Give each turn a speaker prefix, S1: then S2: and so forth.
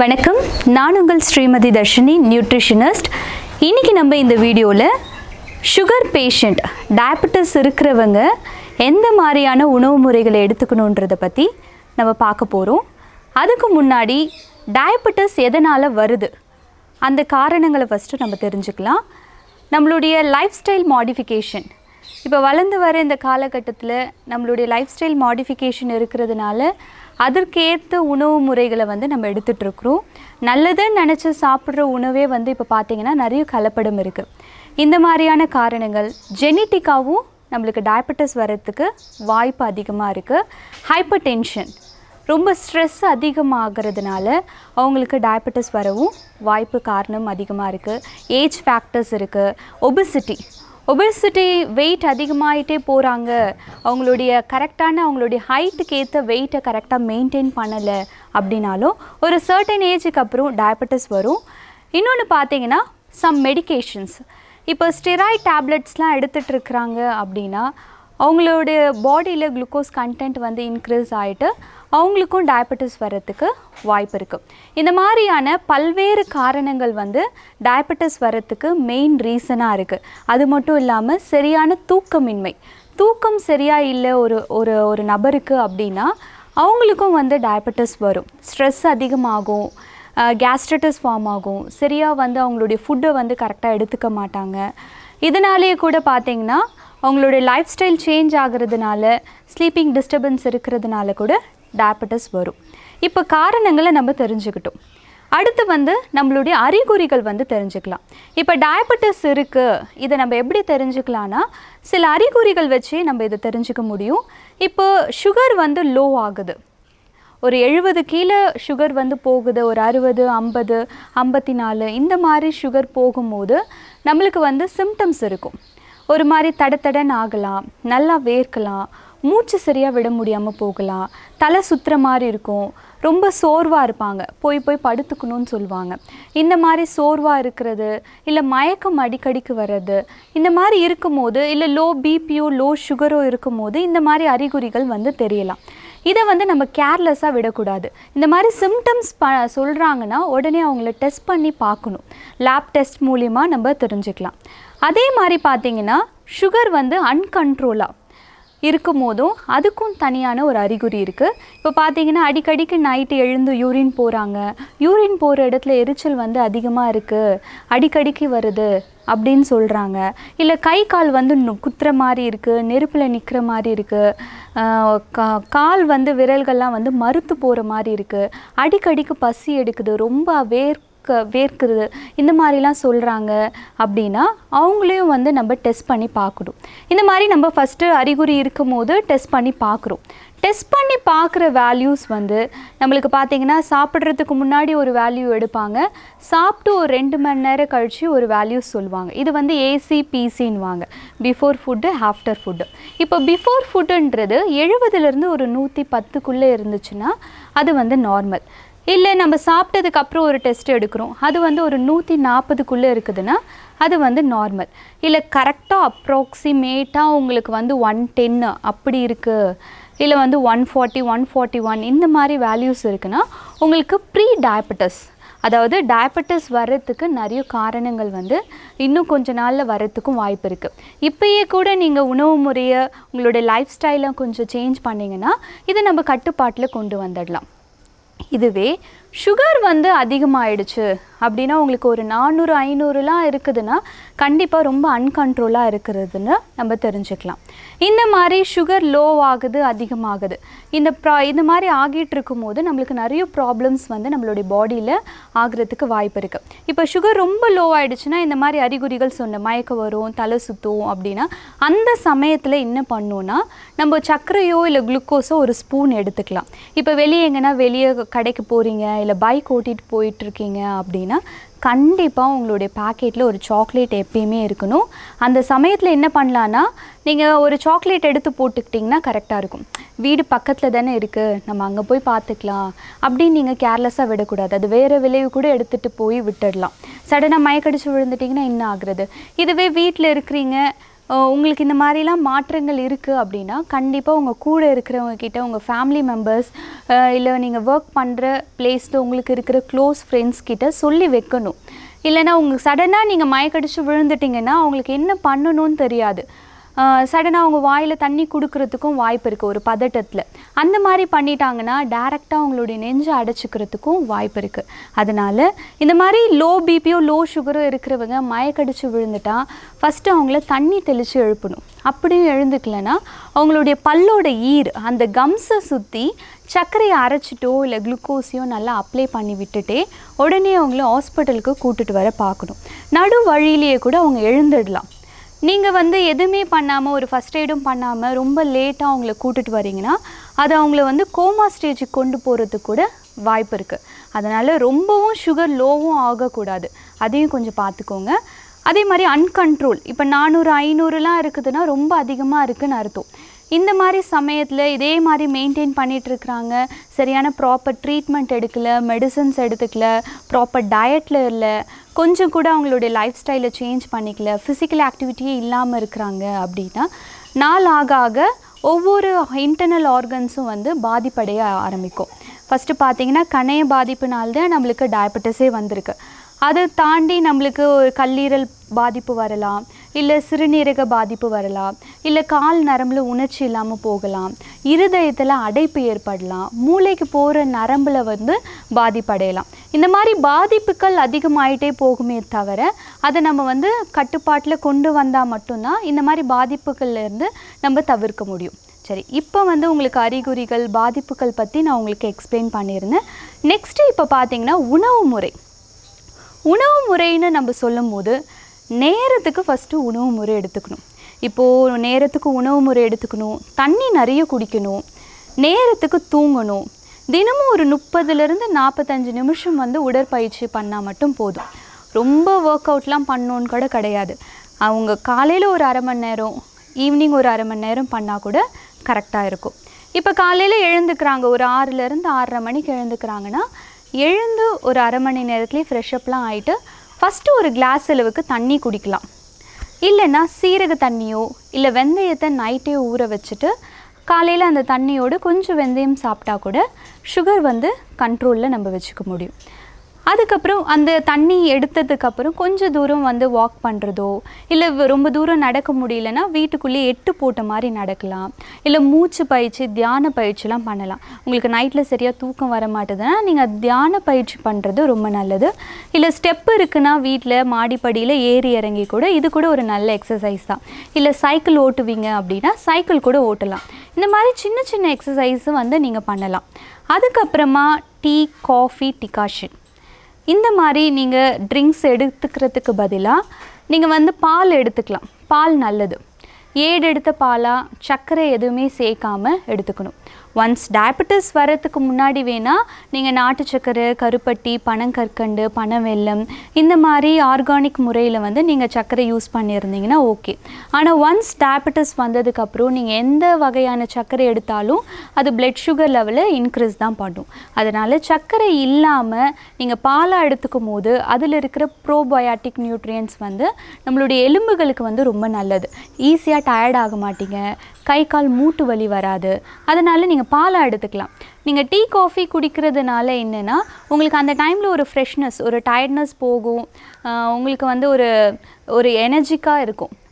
S1: வணக்கம், நான் உங்கள் ஸ்ரீமதி தர்ஷினி, நியூட்ரிஷனிஸ்ட். இன்றைக்கி நம்ம இந்த வீடியோவில் சுகர் பேஷண்ட், டயபெட்டிஸ் இருக்கிறவங்க எந்த மாதிரியான உணவு முறைகளை எடுத்துக்கணுன்றதை பற்றி நம்ம பார்க்க போகிறோம். அதுக்கு முன்னாடி டயபெட்டிஸ் எதனால் வருது, அந்த காரணங்களை ஃபஸ்ட்டு நம்ம தெரிஞ்சுக்கலாம். நம்மளுடைய லைஃப் ஸ்டைல் மாடிஃபிகேஷன், இப்போ வளர்ந்து வர இந்த காலகட்டத்தில் நம்மளுடைய லைஃப் ஸ்டைல் மாடிஃபிகேஷன் இருக்கிறதுனால அதற்கேற்ற உணவு முறைகளை நம்ம எடுத்துகிட்ருக்குறோம். நல்லதுன்னு நினச்சி சாப்பிட்ற உணவே இப்போ பார்த்திங்கன்னா நிறைய கலப்படம் இருக்குது. இந்த மாதிரியான காரணங்கள் ஜெனட்டிக்காகவும் நம்மளுக்கு டயபெட்டிஸ் வர்றதுக்கு வாய்ப்பு அதிகமாக இருக்குது. ஹைப்பர் டென்ஷன், ரொம்ப ஸ்ட்ரெஸ் அதிகமாகிறதுனால அவங்களுக்கு டயபெட்டிஸ் வரவும் வாய்ப்பு காரணம் அதிகமாக இருக்குது. ஏஜ் ஃபேக்டர்ஸ் இருக்குது. ஒபெசிட்டி வெயிட் அதிகமாகிட்டே போகிறாங்க, அவங்களுடைய அவங்களுடைய ஹைட்டுக்கு ஏற்ற வெயிட்டை கரெக்டாக மெயின்டைன் பண்ணலை அப்படின்னாலும் ஒரு சர்டன் ஏஜுக்கு அப்புறம் டயபெட்டிஸ் வரும். இன்னொன்று பார்த்தீங்கன்னா சம் மெடிகேஷன்ஸ், இப்போ ஸ்டெராய்ட் டேப்லெட்ஸ்லாம் எடுத்துகிட்ருக்குறாங்க அப்படின்னா அவங்களுடைய பாடியில் குளுக்கோஸ் கண்டென்ட் இன்க்ரீஸ் ஆகிட்டு அவங்களுக்கும் டயபெட்டிஸ் வர்றதுக்கு வாய்ப்பு இருக்குது. இந்த மாதிரியான பல்வேறு காரணங்கள் டயபெட்டிஸ் வர்றதுக்கு மெயின் ரீசனாக இருக்குது. அது மட்டும் இல்லாமல் சரியான தூக்கம் சரியாக இல்லை ஒரு நபருக்கு அப்படின்னா அவங்களுக்கும் டயபெட்டிஸ் வரும். ஸ்ட்ரெஸ் அதிகமாகும், கேஸ்ட்ரைட்டிஸ் ஃபார்ம் ஆகும், சரியாக அவங்களுடைய ஃபுட்டை கரெக்டாக எடுத்துக்க மாட்டாங்க. இதனாலேயே கூட பார்த்திங்கன்னா அவங்களுடைய லைஃப் ஸ்டைல் சேஞ்ச் ஆகிறதுனால, ஸ்லீப்பிங் டிஸ்டர்பன்ஸ் இருக்கிறதுனால கூட டயபெட்டிஸ் வரும். இப்போ காரணங்களை நம்ம தெரிஞ்சுக்கிட்டோம். அடுத்து நம்மளுடைய அறிகுறிகள் தெரிஞ்சுக்கலாம். இப்போ டயபெட்டிஸ் இருக்குது, இதை நம்ம எப்படி தெரிஞ்சுக்கலான்னா சில அறிகுறிகள் வச்சு நம்ம இதை தெரிஞ்சுக்க முடியும். இப்போ சுகர் லோ ஆகுது, ஒரு 70 கீழே சுகர் போகுது, ஒரு 60, 50, 54 இந்த மாதிரி சுகர் போகும்போது நம்மளுக்கு சிம்டம்ஸ் இருக்கும். ஒரு மாதிரி தடன்னு ஆகலாம், நல்லா வேர்க்கலாம், மூச்சு சரியாக விட முடியாமல் போகலாம், தலை சுற்றுற மாதிரி இருக்கும், ரொம்ப சோர்வாக இருப்பாங்க, போய் படுத்துக்கணும்னு சொல்லுவாங்க. இந்த மாதிரி சோர்வாக இருக்கிறது, இல்லை மயக்கம் அடிக்கடிக்கு வர்றது, இந்த மாதிரி இருக்கும்போது, இல்லை லோ பிபியோ லோ சுகரோ இருக்கும்போது இந்த மாதிரி அறிகுறிகள் தெரியலாம். இதை நம்ம கேர்லெஸ்ஸாக விடக்கூடாது. இந்த மாதிரி சிம்டம்ஸ் சொல்கிறாங்கன்னா உடனே அவங்கள டெஸ்ட் பண்ணி பார்க்கணும். லேப் டெஸ்ட் மூலிமா நம்ம தெரிஞ்சுக்கலாம். அதே மாதிரி பார்த்திங்கன்னா சுகர் அன்கண்ட்ரோலாக இருக்கும் போதும் அதுக்கும் தனியான ஒரு அறிகுறி இருக்குது. இப்போ பார்த்திங்கன்னா அடிக்கடிக்கு நைட்டு எழுந்து யூரின் போகிறாங்க, யூரின் போகிற இடத்துல எரிச்சல் அதிகமாக இருக்குது, அடிக்கடிக்கு வருது அப்படின்னு சொல்கிறாங்க. இல்லை கை கால் குத்துற மாதிரி இருக்குது, நெருப்பில் நிற்கிற மாதிரி இருக்குது, கால் விரல்கள்லாம் மறுத்து போகிற மாதிரி இருக்குது, அடிக்கடிக்கு பசி எடுக்குது, ரொம்ப வேர்க்குது, இந்த மாதிரிலாம் சொல்கிறாங்க அப்படின்னா அவங்களையும் நம்ம டெஸ்ட் பண்ணி பார்க்கணும். இந்த மாதிரி நம்ம ஃபஸ்ட்டு அறிகுறி இருக்கும் போது டெஸ்ட் பண்ணி பார்க்குறோம். டெஸ்ட் பண்ணி பார்க்குற வேல்யூஸ் நம்மளுக்கு பார்த்திங்கன்னா சாப்பிட்றதுக்கு முன்னாடி ஒரு வேல்யூ எடுப்பாங்க, சாப்பிட்டு ஒரு 2 மணி நேரம் கழித்து ஒரு வேல்யூஸ் சொல்லுவாங்க. இது ஏசிபிசின்னுவாங்க, பிஃபோர் ஃபுட்டு ஆஃப்டர் ஃபுட்டு. இப்போ பிஃபோர் ஃபுட்டுன்றது 70லேருந்து ஒரு 110க்குள்ளே இருந்துச்சுன்னா அது நார்மல். இல்லை நம்ம சாப்பிட்டதுக்கப்புறம் ஒரு டெஸ்ட் எடுக்கிறோம், அது ஒரு 140க்குள்ளே இருக்குதுன்னா அது நார்மல். இல்லை கரெக்டாக அப்ராக்சிமேட்டாக உங்களுக்கு 110 அப்படி இருக்குது, இல்லை 140, 141 இந்த மாதிரி வேல்யூஸ் இருக்குன்னா உங்களுக்கு ப்ரீ டயபெட்டிஸ், அதாவது டயபெட்டிஸ் வர்றதுக்கு நிறைய காரணங்கள் இன்னும் கொஞ்ச நாளில் வர்றதுக்கும் வாய்ப்பு இருக்குது. இப்போயே கூட நீங்கள் உணவு முறையை உங்களுடைய லைஃப் ஸ்டைலை கொஞ்சம் சேஞ்ச் பண்ணிங்கன்னா இதை நம்ம கட்டுப்பாட்டில் கொண்டு வந்துடலாம். இதுவே சுகர் அதிகமாகிடுச்சு அப்படின்னா உங்களுக்கு ஒரு 400, 500லாம் இருக்குதுன்னா கண்டிப்பாக ரொம்ப அன்கண்ட்ரோலாக இருக்கிறதுன்னு நம்ம தெரிஞ்சுக்கலாம். இந்த மாதிரி சுகர் லோ ஆகுது, அதிகமாகுது, இந்த மாதிரி ஆகிட்டு இருக்கும்போது நம்மளுக்கு நிறைய ப்ராப்ளம்ஸ் நம்மளுடைய பாடியில் ஆகிறதுக்கு வாய்ப்பு இருக்குது. இப்போ சுகர் ரொம்ப லோ ஆகிடுச்சுன்னா இந்த மாதிரி அறிகுறிகள் சொன்ன மயக்கம் வரும், தலை சுற்றும் அப்படின்னா அந்த சமயத்தில் என்ன பண்ணோன்னா நம்ம சர்க்கரையோ இல்லை குளுக்கோஸோ ஒரு ஸ்பூன் எடுத்துக்கலாம். இப்போ வெளியே கடைக்கு போகிறீங்க, இல்லை பைக் ஓட்டிகிட்டு போயிட்டுருக்கீங்க அப்படின்னா கண்டிப்பாக உங்களுடைய பேக்கெட்டில் ஒரு சாக்லேட் எப்பயுமே இருக்கணும். அந்த சமயத்தில் என்ன பண்ணலான்னா நீங்கள் ஒரு சாக்லேட் எடுத்து போட்டுக்கிட்டிங்கன்னா கரெக்டாக இருக்கும். வீடு பக்கத்தில் தானே இருக்குது, நம்ம அங்கே போய் பார்த்துக்கலாம் அப்படின்னு நீங்கள் கேர்லெஸ்ஸாக விடக்கூடாது. அது வேறு விளைவு கூட எடுத்துகிட்டு போய் விட்டுடலாம். சடனாக மயக்கடிச்சு விழுந்துட்டிங்கன்னா என்ன ஆகுறது? இதுவே வீட்டில் இருக்கிறீங்க, உங்களுக்கு இந்த மாதிரிலாம் மாற்றங்கள் இருக்குது அப்படின்னா கண்டிப்பாக உங்கள் கூட இருக்கிறவங்க கிட்ட, உங்கள் ஃபேமிலி மெம்பர்ஸ் இல்லை நீங்கள் ஒர்க் பண்ணுற பிளேஸில் உங்களுக்கு இருக்கிற க்ளோஸ் ஃப்ரெண்ட்ஸ் கிட்ட சொல்லி வைக்கணும். இல்லைனா உங்களுக்கு சடனாக நீங்கள் மயக்கடிச்சு விழுந்துட்டிங்கன்னா அவங்களுக்கு என்ன பண்ணணும்னு தெரியாது. சடனாக அவங்க வாயில் தண்ணி கொடுக்கறதுக்கும் வாய்ப்பு இருக்குது ஒரு பதட்டத்தில். அந்த மாதிரி பண்ணிட்டாங்கன்னா டைரெக்டாக அவங்களுடைய நெஞ்சை அடைச்சிக்கிறதுக்கும் வாய்ப்பு இருக்குது. அதனால் இந்த மாதிரி லோ பிபியோ லோ சுகரோ இருக்கிறவங்க மயக்கடிச்சு விழுந்துட்டா ஃபஸ்ட்டு அவங்கள தண்ணி தெளித்து எழுப்பணும். அப்படியும் எழுந்துக்கலைன்னா அவங்களுடைய பல்லோட அந்த கம்ஸை சுற்றி சர்க்கரையை அரைச்சிட்டோ இல்லை குளுக்கோஸையோ நல்லா அப்ளை பண்ணி விட்டுட்டே உடனே அவங்கள ஹாஸ்பிட்டலுக்கு கூட்டிகிட்டு வர பார்க்கணும். நடு வழியிலேயே கூட அவங்க எழுந்துடலாம். நீங்கள் எதுவுமே பண்ணாமல், ஒரு ஃபஸ்ட் எய்டும் பண்ணாமல் ரொம்ப லேட்டாக அவங்கள கூட்டிகிட்டு வரீங்கன்னா அது அவங்கள கோமா ஸ்டேஜுக்கு கொண்டு போகிறதுக்கு கூட வாய்ப்பு இருக்குது. அதனால் ரொம்பவும் சுகர் லோவும் ஆகக்கூடாது, அதையும் கொஞ்சம் பார்த்துக்கோங்க. அதே மாதிரி அன்கண்ட்ரோல், இப்போ 400 500லாம் இருக்குதுன்னா ரொம்ப அதிகமாக இருக்குதுன்னு அர்த்தம். இந்த மாதிரி சமயத்தில் இதே மாதிரி மெயின்டைன் பண்ணிகிட்ருக்குறாங்க, சரியான ப்ராப்பர் ட்ரீட்மெண்ட் எடுக்கலை, மெடிசன்ஸ் எடுத்துக்கல, ப்ராப்பர் டயட்டில் இல்லை, கொஞ்சம் கூட அவங்களுடைய லைஃப் ஸ்டைலை சேஞ்ச் பண்ணிக்கல, ஃபிசிக்கல் ஆக்டிவிட்டியே இல்லாமல் இருக்கிறாங்க அப்படின்னா நாள் ஆக ஆக ஒவ்வொரு இன்டர்னல் ஆர்கன்ஸும் பாதிப்படைய ஆரம்பிக்கும். ஃபஸ்ட்டு பார்த்திங்கன்னா கணைய பாதிப்புனால்தான் நம்மளுக்கு டயபெட்டிஸே வந்திருக்கு. அதை தாண்டி நம்மளுக்கு ஒரு கல்லீரல் பாதிப்பு வரலாம், இல்லை சிறுநீரக பாதிப்பு வரலாம், இல்லை கால் நரம்பில் உணர்ச்சி இல்லாமல் போகலாம், இருதயத்தில் அடைப்பு ஏற்படலாம், மூளைக்கு போகிற நரம்பில் பாதிப்படையலாம். இந்த மாதிரி பாதிப்புகள் அதிகமாயிட்டே போகுமே தவிர அதை நம்ம கட்டுப்பாட்டில் கொண்டு வந்தால் மட்டும்தான் இந்த மாதிரி பாதிப்புகள்லேருந்து நம்ம தவிர்க்க முடியும். சரி, இப்போ உங்களுக்கு அறிகுறிகள் பாதிப்புகள் பற்றி நான் உங்களுக்கு எக்ஸ்பிளைன் பண்ணியிருந்தேன். நெக்ஸ்ட்டு இப்போ பார்த்திங்கன்னா உணவு முறைன்னு நம்ம சொல்லும் போது நேரத்துக்கு ஃபஸ்ட்டு உணவு முறை எடுத்துக்கணும். இப்போது நேரத்துக்கு உணவு முறை எடுத்துக்கணும், தண்ணி நிறைய குடிக்கணும், நேரத்துக்கு தூங்கணும், தினமும் ஒரு 30லேருந்து 45 நிமிஷம் உடற்பயிற்சி பண்ணால் மட்டும் போதும். ரொம்ப ஒர்க் அவுட்லாம் பண்ணணுன்னு கூட கிடையாது. அவங்க காலையில் ஒரு அரை மணி நேரம், ஈவினிங் ஒரு அரை மணி நேரம் பண்ணால் கூட கரெக்டாக இருக்கும். இப்போ காலையில் எழுந்துக்கிறாங்க, ஒரு 6லேருந்து 6:30 மணிக்கு எழுந்துக்கிறாங்கன்னா எழுந்து ஒரு அரை மணி நேரத்துலேயே ஃப்ரெஷ்அப்லாம் ஆகிட்டு ஃபஸ்ட்டு ஒரு கிளாஸ் அளவுக்கு தண்ணி குடிக்கலாம். இல்லைன்னா சீரக தண்ணியோ இல்லை வெந்தயத்தை நைட்டே ஊற வச்சுட்டு காலையில் அந்த தண்ணியோடு கொஞ்சம் வெந்தயம் சாப்பிட்டா கூட சுகர் கண்ட்ரோலில் நம்ம வச்சுக்க முடியும். அதுக்கப்புறம் அந்த தண்ணி எடுத்ததுக்கப்புறம் கொஞ்சம் தூரம் வாக் பண்ணுறதோ, இல்லை ரொம்ப தூரம் நடக்க முடியலன்னா வீட்டுக்குள்ளேயே 8 போட்ட மாதிரி நடக்கலாம், இல்லை மூச்சு பயிற்சி தியான பயிற்சிலாம் பண்ணலாம். உங்களுக்கு நைட்டில் சரியாக தூக்கம் வர மாட்டேதுன்னா நீங்கள் தியான பயிற்சி பண்ணுறது ரொம்ப நல்லது. இல்லை ஸ்டெப்பு இருக்குன்னா வீட்டில் மாடிப்படியில் ஏறி இறங்கி கூட இது கூட ஒரு நல்ல எக்ஸசைஸ் தான். இல்லை சைக்கிள் ஓட்டுவீங்க அப்படின்னா சைக்கிள் கூட ஓட்டலாம். இந்த மாதிரி சின்ன சின்ன எக்ஸசைஸும் நீங்கள் பண்ணலாம். அதுக்கப்புறமா டீ, காஃபி, டிகாஷன் இந்த மாதிரி நீங்கள் ட்ரிங்க்ஸ் எடுத்துக்கிறதுக்கு பதிலாக நீங்கள் பால் எடுத்துக்கலாம். பால் நல்லது. ஏடு பாலாக சர்க்கரை எதுவுமே சேர்க்காமல் எடுத்துக்கணும். ஒன்ஸ் டயபெட்டிஸ் வரத்துக்கு முன்னாடி வேணால் நீங்கள் நாட்டு சர்க்கரை, கருப்பட்டி, பனங்கற்கண்டு, பனவெல்லம் இந்த மாதிரி ஆர்கானிக் முறையில் நீங்கள் சர்க்கரை யூஸ் பண்ணியிருந்தீங்கன்னா ஓகே. ஆனால் ஒன்ஸ் டயபெட்டிஸ் வந்ததுக்கப்புறம் நீங்கள் எந்த வகையான சர்க்கரை எடுத்தாலும் அது பிளட் சுகர் லெவலில் இன்க்ரீஸ் தான் பண்ணும். அதனால் சர்க்கரை இல்லாமல் நீங்கள் பாலாக எடுத்துக்கும் போது அதில் இருக்கிற ப்ரோபயாட்டிக் நியூட்ரியன்ஸ் நம்மளுடைய எலும்புகளுக்கு ரொம்ப நல்லது. ஈஸியாக டயர்ட் ஆக மாட்டீங்க, கை கால் மூட்டு வலி வராது. அதனால் நீங்கள் பாலாக எடுத்துக்கலாம். நீங்கள் டீ, காஃபி குடிக்கிறதுனால என்னென்னா உங்களுக்கு அந்த டைமில் ஒரு ஃப்ரெஷ்னஸ், ஒரு டயர்ட்னஸ் போகும், உங்களுக்கு ஒரு எனர்ஜிக்காக இருக்கும்.